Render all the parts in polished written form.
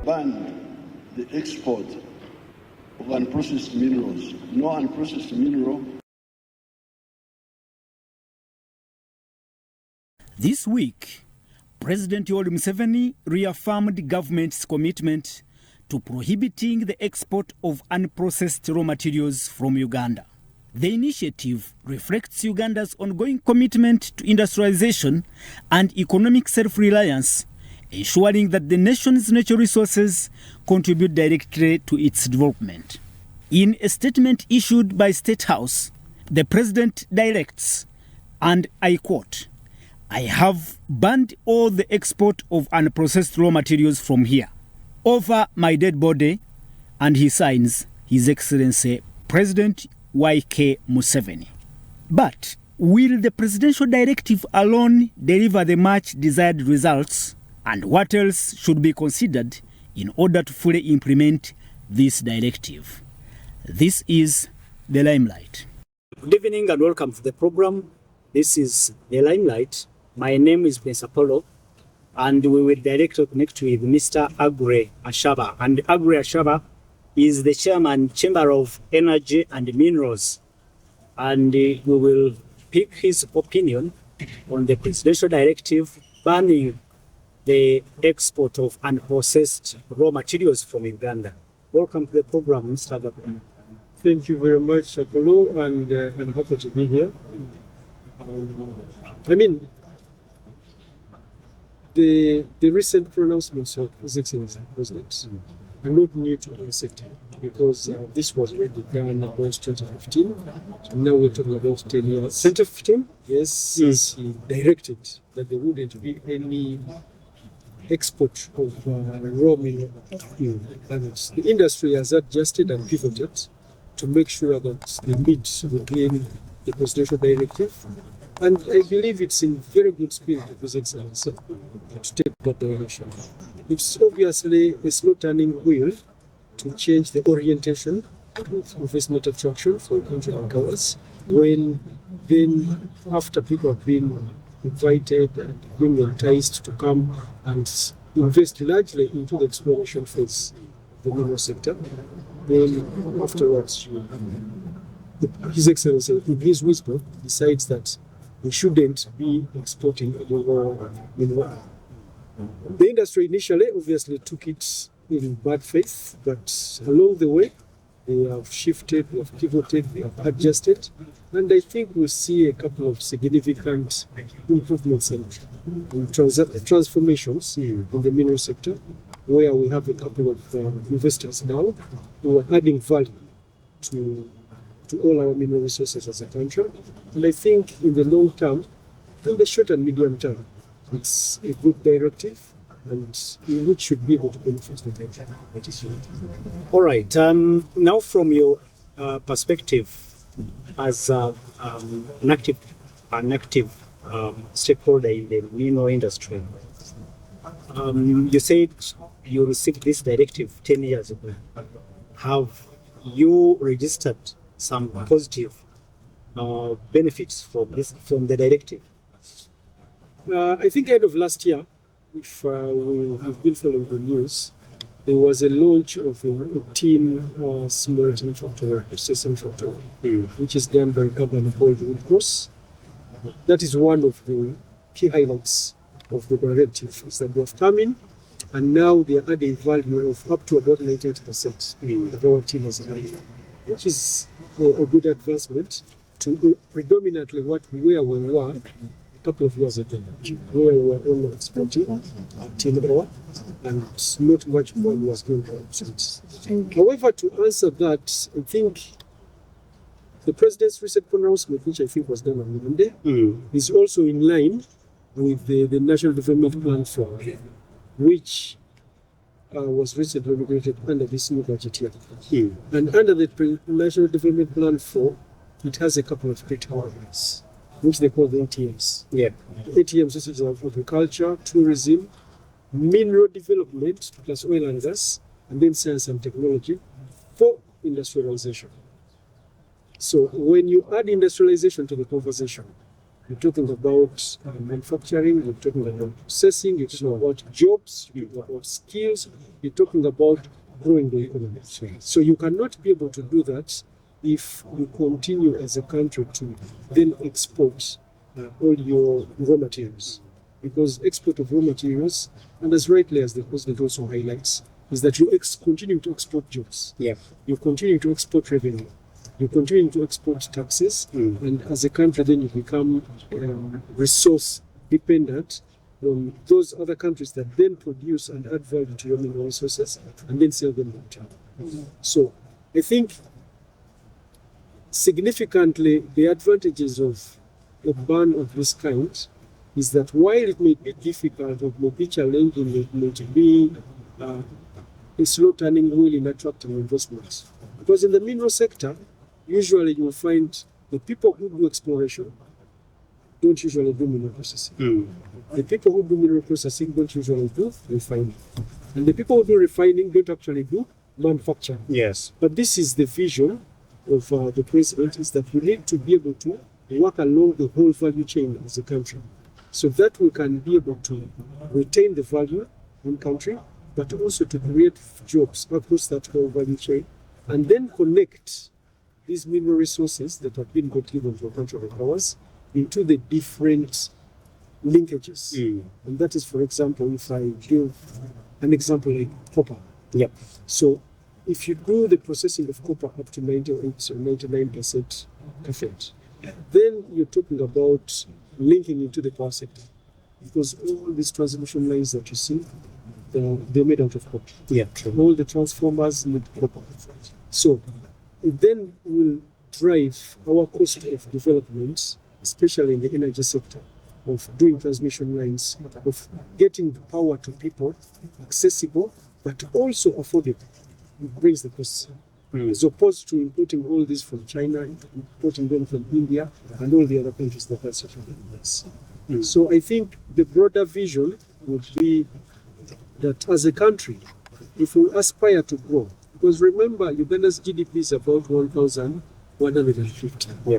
banned the export of unprocessed minerals. No unprocessed mineral. This week, President Yoweri Museveni reaffirmed the government's commitment to prohibiting the export of unprocessed raw materials from Uganda. The initiative reflects Uganda's ongoing commitment to industrialization and economic self-reliance, ensuring that the nation's natural resources contribute directly to its development. In a statement issued by State House, the President directs, and I quote, "I have banned all the export of unprocessed raw materials from here, over my dead body," and he signs His Excellency President Y.K. Museveni. But will the presidential directive alone deliver the much desired results? And what else should be considered in order to fully implement this directive? This is The Limelight. Good evening and welcome to the program. This is The Limelight. My name is Prince Apollo, and we will directly connect with Mr. Agre Ashaba. And Agre Ashaba is the chairman, Chamber of Energy and Minerals. And we will pick his opinion on the presidential directive banning the export of unprocessed raw materials from Uganda. Welcome to the program, Mr. Agre. Thank you very much, Apollo, and I'm happy to be here. The recent pronouncements of His Excellency President are not new to our sector, because this was already done about 2015. So now we're talking about 10 years. 2015? Yes, he directed that there wouldn't be any export of raw mineral. And the industry has adjusted and pivoted to make sure that they meet within the presidential directive. And I believe it's in very good spirit of His Excellency to take that direction. It's obviously a slow turning wheel to change the orientation of investment attraction for a country like ours, when then after people have been invited and being enticed to come and invest largely into the exploration phase of the mineral sector, then afterwards His Excellency, in his wisdom, decides that we shouldn't be exporting more mineral. The industry initially obviously took it in bad faith, but along the way they have shifted, they have pivoted, they have adjusted, and I think we'll see a couple of significant improvements and transformations in the mineral sector, where we have a couple of investors now who are adding value to all our mineral resources as a country. And I think in the long term, in the short and medium term, it's a good directive, and which should be able to benefit the country. All right. Now, from your perspective as an active stakeholder in the mineral industry, you said you received this directive 10 years ago. Have you registered some positive benefits from the directive? I think end of last year, if we have been following the news, there was a launch of a team smelting factory, processing factory, which is done by a company called Red Cross. That is one of the key highlights of the directive, is that they have come in, and now they are adding value of up to about 98% of our team has done, which is a good advancement to predominantly where we were a couple of years ago, where we were only exporting tin ore and not much value was going on. However, to answer that, I think the President's recent pronouncement, which I think was done on Monday, is also in line with the National Development Plan 4, which was recently inaugurated under this new budget year. And under the National Development Plan 4, it has a couple of critical areas, which they call the ATMs. ATMs, this is agriculture, tourism, mineral development, plus oil and gas, and then science and technology for industrialization. So when you add industrialization to the conversation, you're talking about manufacturing, you're talking about processing, you're talking about jobs, you're talking about skills, you're talking about growing the economy. So you cannot be able to do that if you continue as a country to then export all your raw materials. Because export of raw materials, and as rightly as the president also highlights, is that you continue to export jobs. Yeah. You continue to export revenue. You continue to export taxes, and as a country, then you become resource dependent on those other countries that then produce and add value to your mineral resources and then sell them out. So I think significantly the advantages of a ban of this kind is that while it may be difficult, it may be challenging, it may be a slow turning wheel in attracting investments. Because in the mineral sector, usually you will find the people who do exploration don't usually do mineral processing. The people who do mineral processing don't usually do refining. And the people who do refining don't actually do manufacturing. Yes. But this is the vision of the president, is that we need to be able to work along the whole value chain as a country, so that we can be able to retain the value in country, but also to create jobs across that whole value chain, and then connect these mineral resources that have been given to a country like ours into the different linkages. And that is, for example, if I give an example like copper. Yep. So if you do the processing of copper up to 98 or 99% cathode, then you're talking about linking into the power sector, because all these transmission lines that you see, they're made out of copper. Yeah. All the transformers need copper. So it then will drive our cost of development, especially in the energy sector, of doing transmission lines, of getting the power to people accessible, but also affordable. It brings the costs. As opposed to importing all this from China, importing them from India, and all the other countries that are suffering this. So I think the broader vision would be that as a country, if we aspire to grow, because remember, Uganda's GDP is about 1,150. Yeah.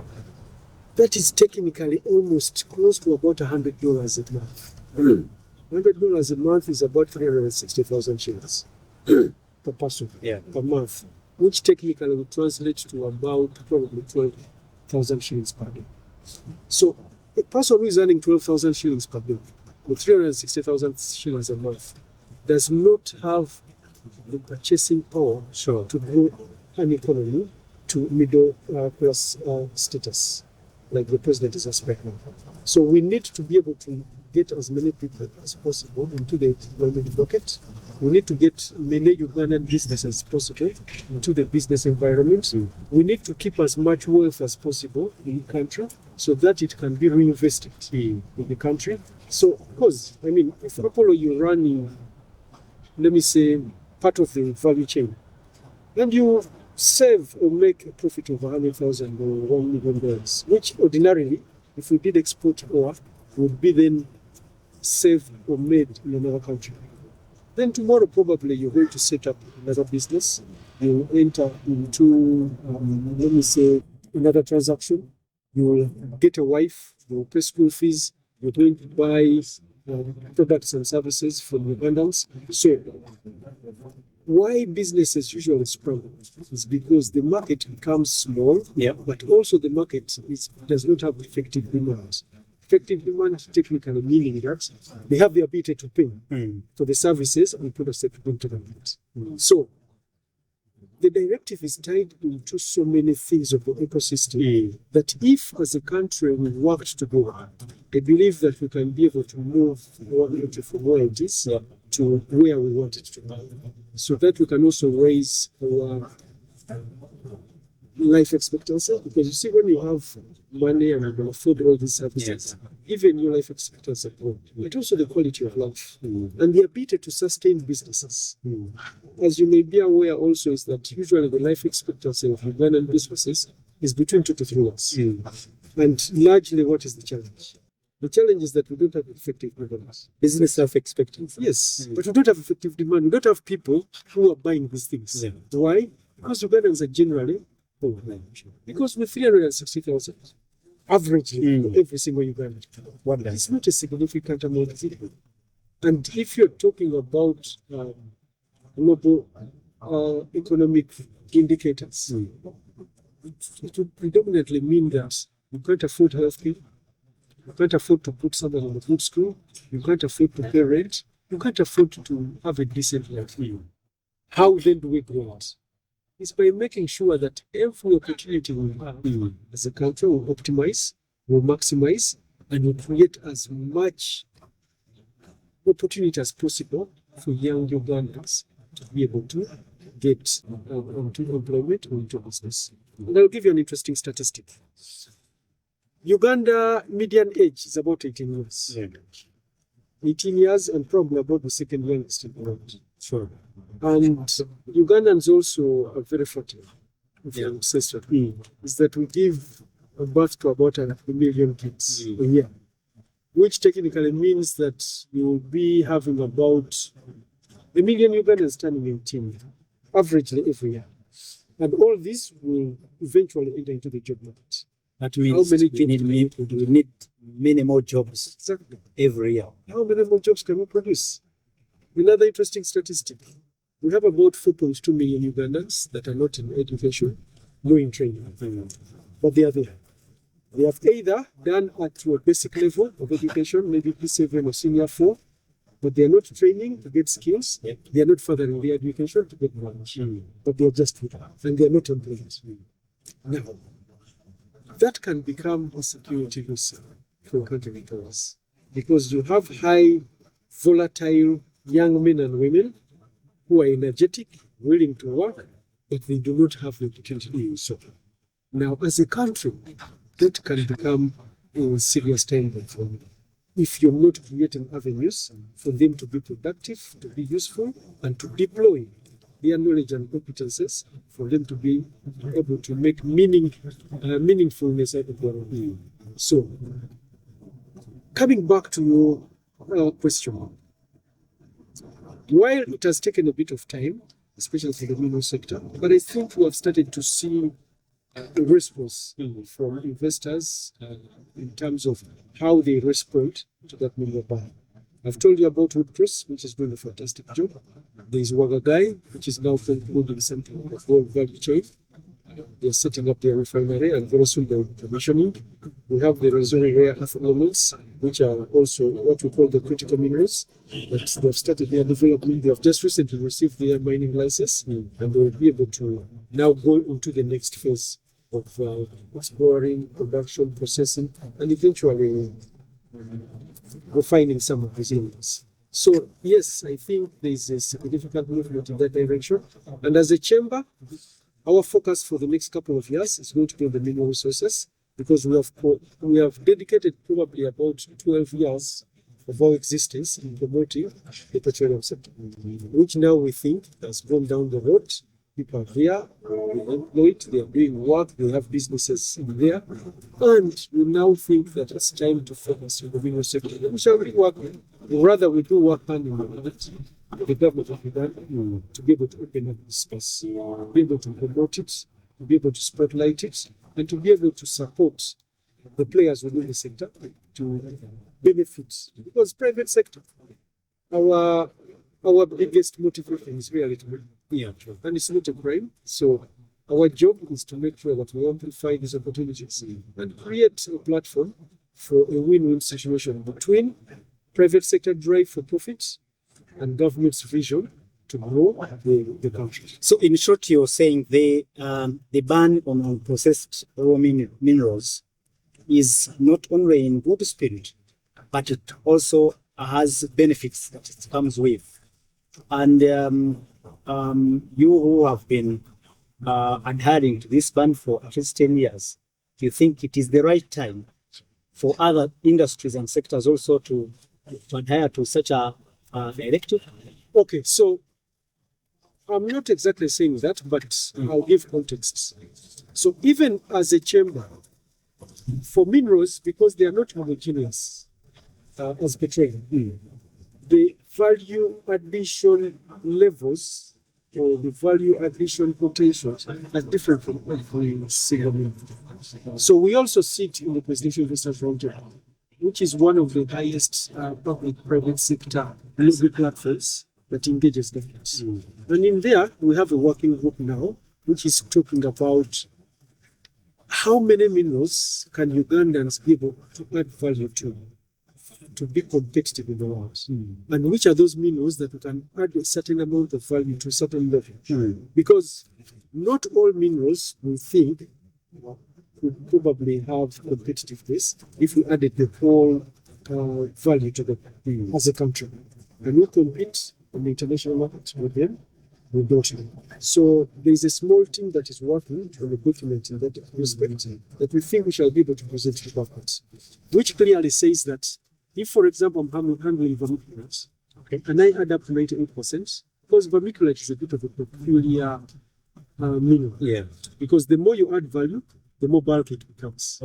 That is technically almost close to about $100 a month. $100 a month is about 360,000 shillings per person per month, which technically would translate to about probably 12,000 shillings per day. So a person who is earning 12,000 shillings per day with 360,000 shillings a month does not have the purchasing power to grow an economy to middle class status, like the president is aspiring. So we need to be able to get as many people as possible into the employment bucket. We need to get many Ugandan businesses as possible into the business environment. We need to keep as much wealth as possible in the country so that it can be reinvested in the country. So, because, I mean, if Apollo you're running, let me say, part of the value chain, and you save or make a profit of $100,000 or $1 million, which ordinarily, if we did export ore, would be then saved or made in another country. Then tomorrow probably you're going to set up another business, you enter into, let me say, another transaction, you will get a wife, you will pay school fees, you're going to buy products and services from Ugandans. So why businesses usually struggle is because the market becomes small, but also the market does not have effective demand. Effective demand technically meaning that they have the ability to pay for the services and products that bring to the market. So the directive is tied into so many things of the ecosystem that if as a country we worked together, I believe that we can be able to move our country from where it is to where we want it to be, so that we can also raise our life expectancy. Because you see, when you have money and you can afford all these services, even your life expectancy grows, but also the quality of life and the ability to sustain businesses. As you may be aware also is that usually the life expectancy of Ugandan businesses is between 2 to 3 years. And largely, what is the challenge? The challenge is that we don't have effective demand. Business life expectancy. Yes, but we don't have effective demand. We don't have people who are buying these things. Why? Because Ugandans are generally poor. Because with 360,000, averagely for every single Ugandan. It's not a significant amount, is it? And if you're talking about global economic indicators, it would predominantly mean that you can't afford healthcare, you can't afford to put someone in a good school, you can't afford to pay rent, you can't afford to have a decent life. How then do we grow it? It's by making sure that every opportunity we have as a country will optimize, will maximize, and will create as much opportunity as possible for young Ugandans to be able to get into employment or into business. And I'll give you an interesting statistic. Uganda median age is about 18 years. 18 years and probably about the second youngest in the world. Sure. And Ugandans also are very fertile. Sister, is that we give birth to about 1 million kids a year, which technically means that you will be having about 1 million Ugandans turning 18 averagely every year. And all this will eventually enter into the job market. That means we need many more jobs every year. How many more jobs can we produce? Another interesting statistic. We have about 4.2 million Ugandans that are not in education, no in training. But they are there. They have either done at a basic level of education, maybe P7 or Senior 4, but they are not training to get skills. They are not furthering their education to get knowledge. But they are just here, and they are not employed. Now, that can become a security risk for country leaders because you have high, volatile young men and women who are energetic, willing to work, but they do not have the opportunity to do so. Now, as a country, that can become a serious danger for you if you're not creating avenues for them to be productive, to be useful, and to deploy their knowledge and competences for them to be able to make meaningfulness out of their own. So, coming back to your question, while it has taken a bit of time, especially for the mineral sector, but I think we have started to see a response from investors in terms of how they respond to that mineral ban. I've told you about Woodcross, which is doing a fantastic job. There's Wagagai, which is now concluding something of gold value chain. They're setting up their refinery and very soon they're commissioning. We have the Rosary rare earth elements, which are also what we call the critical minerals. That they've started their development. They have just recently received their mining license, and they will be able to now go into the next phase of exploring, production, processing, and eventually refining some of these elements. So yes, I think there is a significant movement in that direction. And as a chamber, our focus for the next couple of years is going to be on the mineral resources because we have dedicated probably about 12 years of our existence in promoting the petroleum sector, which now we think has gone down the road. People are there, they're employed, they are doing work, they have businesses in there, and we now think that it's time to focus on the mineral sector. We shall work, rather we do work hand in hand with the government of Uganda to be able to open up this space, to be able to promote it, to be able to spotlight it, and to be able to support the players within the sector to benefit. Because private sector, our biggest motivation is really to make and it's not a crime. So our job is to make sure that we amplify these opportunities and create a platform for a win-win situation between private sector drive for profits and government's vision to grow the country. So in short, you're saying the ban on unprocessed raw minerals is not only in good spirit, but it also has benefits that it comes with. And you who have been adhering to this ban for at least 10 years, do you think it is the right time for other industries and sectors also to adhere to such a directive? Okay, so I'm not exactly saying that, but I'll give context. So even as a chamber, for minerals, because they are not homogeneous as petroleum, the value addition levels or the value addition potential are different from every single mineral. So we also sit in the Presidential Investors Roundtable, which is one of the highest public-private sector lobby platforms that engages governments. And in there, we have a working group now, which is talking about how many minerals can Ugandans be able to add value to be competitive in the world. And which are those minerals that we can add a certain amount of value to a certain level. Because not all minerals, we think, would probably have competitiveness if we added the whole value to them as a country. And we compete in the international market with them. We don't. So there is a small team that is working on a document in that respect that we think we shall be able to present to government, which clearly says that if, for example, I'm handling vermiculite, and I add up to 98%, because vermiculite is a bit of a peculiar mineral. Because the more you add value, the more bulky it becomes.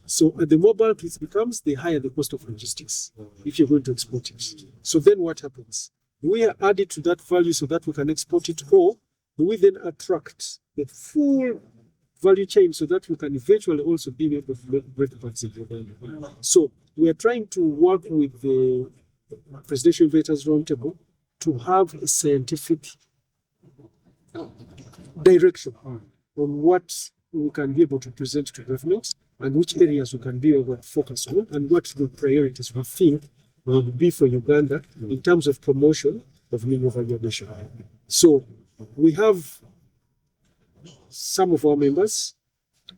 So the more bulky it becomes, the higher the cost of logistics if you're going to export it. So then what happens? Do we add it to that value so that we can export it, or do we then attract the full value chain so that we can eventually also be able to break parts of the value? So we are trying to work with the Presidential Investors Roundtable to have a scientific direction on what we can be able to present to governments and which areas we can be able to focus on and what the priorities we think will be for Uganda in terms of promotion of mineral value addition. So we have some of our members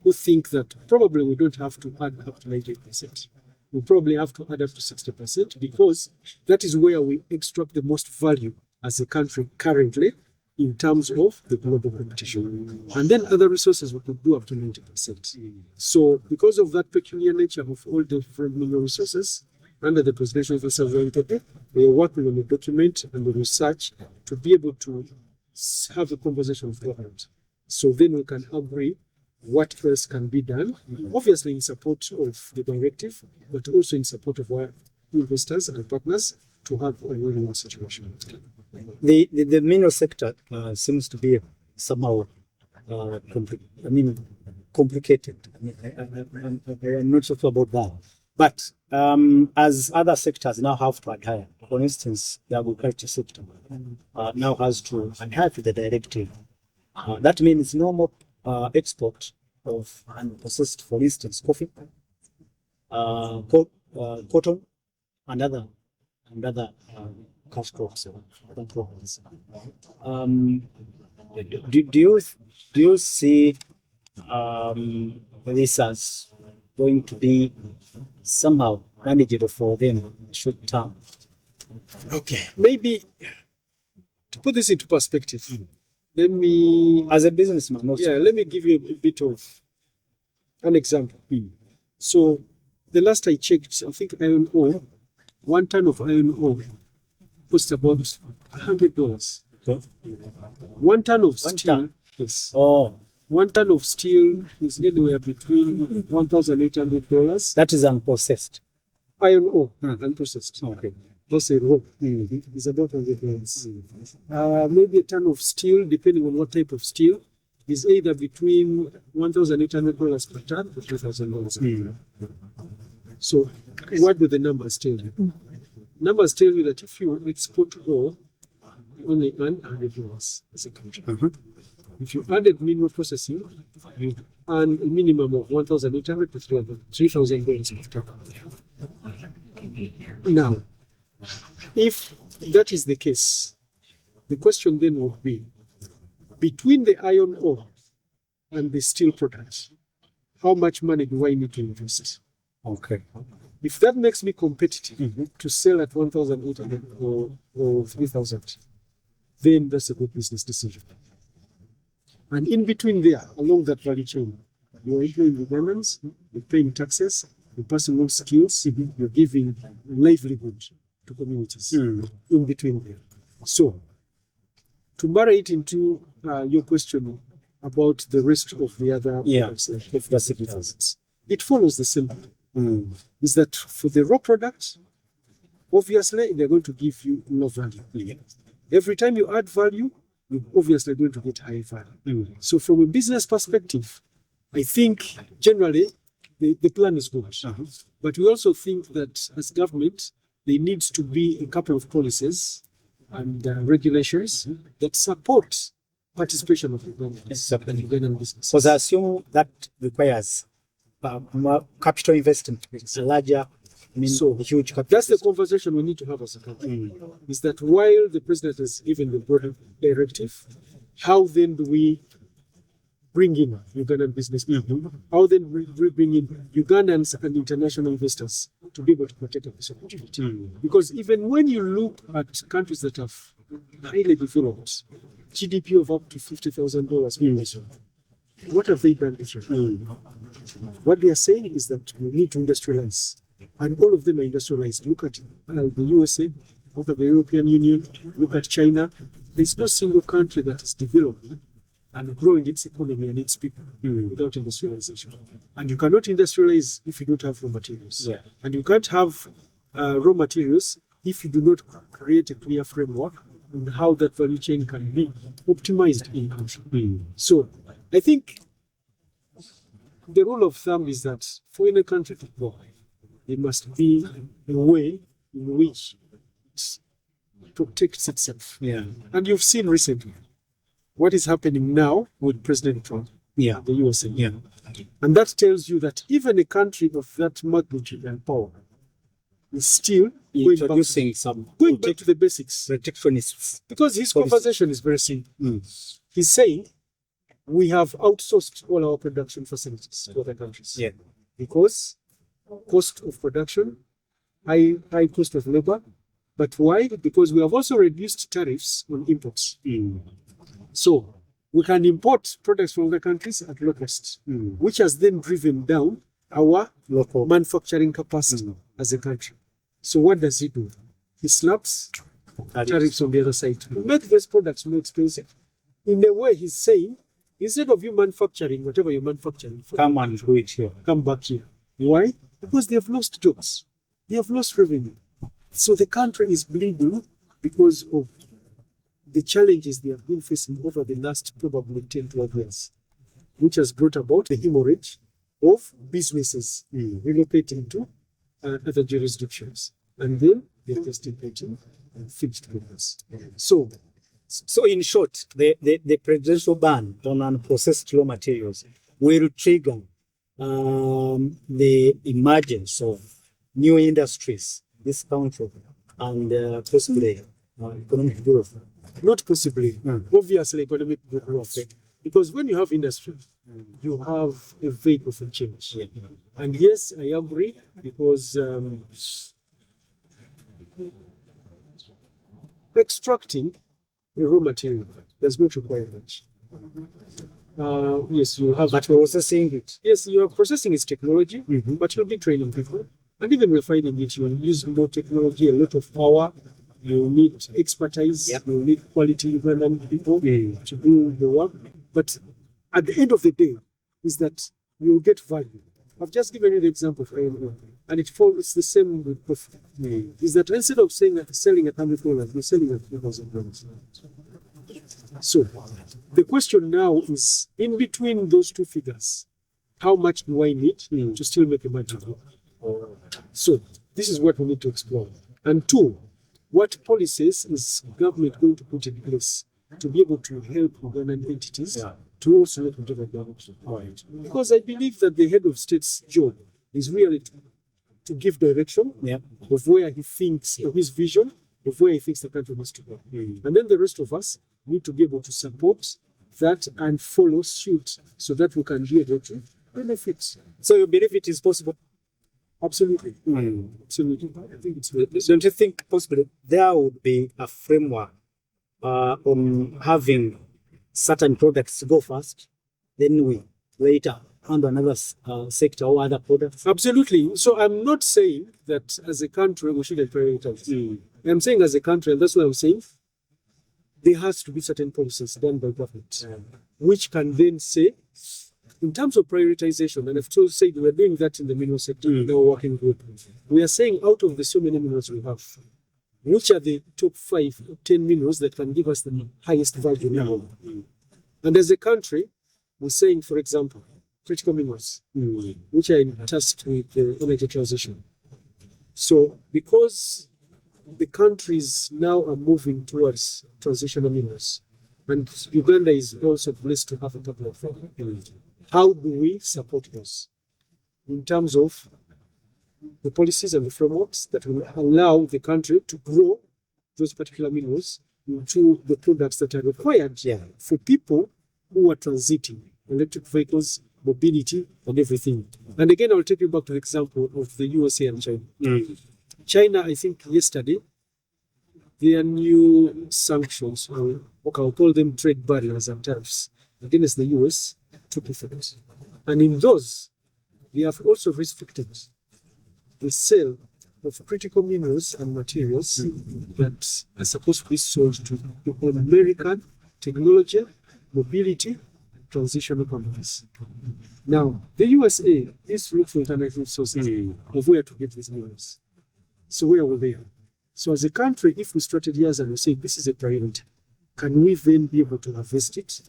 who think that probably we don't have to add up to 98%. We probably have to add up to 60% because that is where we extract the most value as a country currently in terms of the global competition. And then other resources we could do up to 90%. So because of that peculiar nature of all the different mineral resources, under the Presidential Investors Roundtable, we are working on a document and the research to be able to have a conversation with government. So then we can agree what else can be done, obviously in support of the directive, but also in support of our investors and partners to have a win-win situation. The mineral sector seems to be somehow complicated. I'm not sure about that. But as other sectors now have to adhere, for instance, the agriculture sector now has to adhere to the directive. That means no more export of unprocessed, for instance, coffee, cotton, and other cash crops. Do you see this as going to be somehow manageable for them short term? Okay, maybe to put this into perspective, let me, as a businessman, also. Let me give you a bit of an example. So the last I checked, I think iron ore, 1 ton of iron ore cost about $100. 1 ton of steel, yes. 1 ton of steel is anywhere between $1,800. That is unprocessed. Iron ore, unprocessed. Okay. That's a raw. It's about $100. Maybe a ton of steel, depending on what type of steel, is either between $1,800 per ton or $2,000. So, what do the numbers tell you? Numbers tell you that if you export ore, you only earn $100 as a country. If you added mineral processing, you earn a minimum of $1,800 to $3,000 per ton. Now, if that is the case, the question then would be, between the iron ore and the steel products, how much money do I need to invest? Okay. If that makes me competitive to sell at 1,800 or 3,000, then that's a good business decision. And in between there, along that value chain, you're employing Ugandans, you're paying taxes, you're passing on skills, you're giving livelihood to communities in between there. So, to marry it into your question about the rest of the other sectors, it follows the same. Is that for the raw products, obviously they're going to give you no value. Every time you add value, you're obviously going to get high value. So from a business perspective, I think generally the plan is good. But we also think that as government, there needs to be a couple of policies and regulations that support participation of Ugandan business. Because I assume that requires more capital investment. It's a larger, So huge capital. that's the conversation we need to have as a country. Is that while the president has given the broader directive, how then do we bring in Ugandan business people? How then we bring in Ugandans and international investors to be able to protect this opportunity? Because even when you look at countries that have highly developed, GDP of up to $50,000 per person, what have they done differently? What they are saying is that we need to industrialize. And all of them are industrialized. Look at the USA, look at the European Union, look at China. There's no single country that is developing and growing its economy and its people without industrialization. And you cannot industrialize if you don't have raw materials. And you can't have raw materials if you do not create a clear framework on how that value chain can be optimized in country. So I think the rule of thumb is that for any country to grow, there must be a way in which it protects itself. And you've seen recently what is happening now with President Trump, the USA. And that tells you that even a country of that magnitude and power is still introducing going back to the basics. Protectionists. Because his conversation is very simple. He's saying we have outsourced all our production facilities to other countries. Because cost of production, high cost of labor. But why? Because we have also reduced tariffs on imports. So we can import products from other countries at low cost, which has then driven down our local manufacturing capacity as a country. So what does he do? He slaps tariffs on the other side to make these products more expensive. In a way, he's saying, instead of you manufacturing whatever you're manufacturing, come and do it here. Come back here. Why? Because they have lost jobs. They have lost revenue. So the country is bleeding because of the challenges they have been facing over the last probably 10, 12 years, which has brought about the hemorrhage of businesses relocating to other jurisdictions. And then they're just importing fixed business. So in short, the presidential ban on unprocessed raw materials will trigger the emergence of new industries, this country, and possibly economic growth. Not possibly. Obviously, economic growth. Because when you have industry, you have a vehicle for change. And yes, I agree, because extracting a raw material does not require much. Yes, you have. But processing it. Yes, you are processing its technology, but you'll be training people. And even refining it, you'll use more technology, a lot of power. You need expertise, you need quality Ugandan people to do the work. But at the end of the day, is that you get value. I've just given you the example of iron ore, and it's the same with profit. Is that instead of selling at $100, we're selling at $2,000. So the question now is, in between those two figures, how much do I need to still make a margin? So this is what we need to explore. And two, what policies is government going to put in place to be able to help Ugandan entities to also make whatever government required? Because I believe that the head of state's job is really to give direction of where he thinks, of his vision, of where he thinks the country needs to go. And then the rest of us need to be able to support that and follow suit so that we can be able to benefit. So you believe it is possible? Absolutely. Absolutely. I think it's very possible. Don't you think possibly there would be a framework on having certain products go first, then we later handle another sector or other products? Absolutely. So I'm not saying that as a country we shouldn't prioritize. I'm saying as a country, and that's what I'm saying, there has to be certain policies done by government, which can then say, in terms of prioritization, and I've said we're doing that in the mineral sector, in our working group. We are saying out of the so many minerals we have, which are the top 5 or 10 minerals that can give us the highest value level. And as a country, we're saying, for example, critical minerals, which are tasked with the energy transition. So because the countries now are moving towards transitional minerals, and Uganda is also blessed to have a couple of them, how do we support those in terms of the policies and the frameworks that will allow the country to grow those particular minerals into the products that are required for people who are transiting, electric vehicles, mobility, and everything. And again, I'll take you back to the example of the USA and China. China, I think yesterday, their new sanctions, or I'll call them trade barriers and tariffs against the US, took effect. And in those, they have also restricted the sale of critical minerals and materials that are supposed to be sold to American technology, mobility, transitional companies. Now, the USA is looking for alternative sources of where to get these minerals. So where will they? So as a country, if we strategize and we say this is a priority, can we then be able to harvest it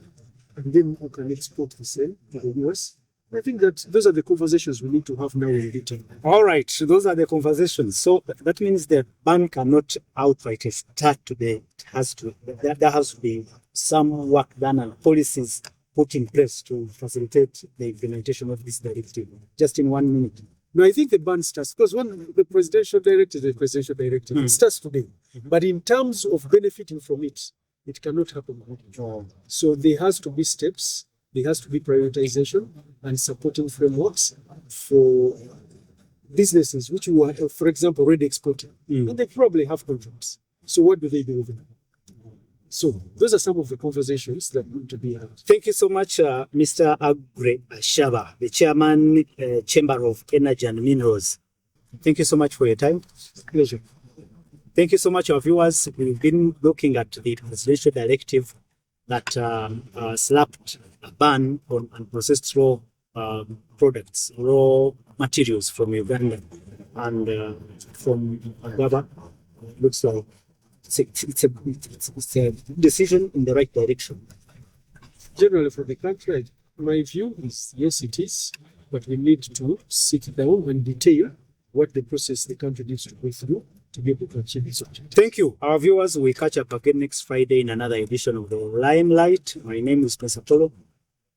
and then we can export the same to the US? I think that those are the conversations we need to have now in detail. All right, so those are the conversations. So that means the ban cannot outright start today. It has to. There has to be some work done and policies put in place to facilitate the implementation of this directive. Just in 1 minute. No, I think the ban starts because when the presidential directive, it starts today. But in terms of benefiting from it, it cannot happen. So there has to be steps. There has to be prioritization and supporting frameworks for businesses which were, for example, already exporting. And they probably have contracts. So what do they do with them? So those are some of the conversations that need to be had. Thank you so much, Mr. Agre Shaba, the Chairman, Chamber of Energy and Minerals. Thank you so much for your time. Pleasure. Thank you so much, our viewers. We've been looking at the presidential directive that slapped a ban on unprocessed raw products, raw materials from Uganda and from Uganda. Looks like it's a decision in the right direction. Generally, for the country, my view is yes, it is, but we need to sit down and detail what the process the country needs to go through to be able to achieve its objectives. Thank you. Our viewers, we catch up again next Friday in another edition of the Limelight. My name is Prince Apollo.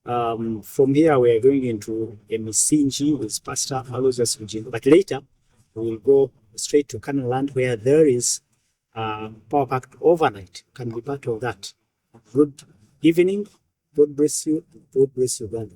From here, we are going into Emisinji with Pastor Aloysius Eugene. But later, we will go straight to Canaan Land where there is power packed overnight. Can be part of that. Good evening. God bless you. God bless Uganda.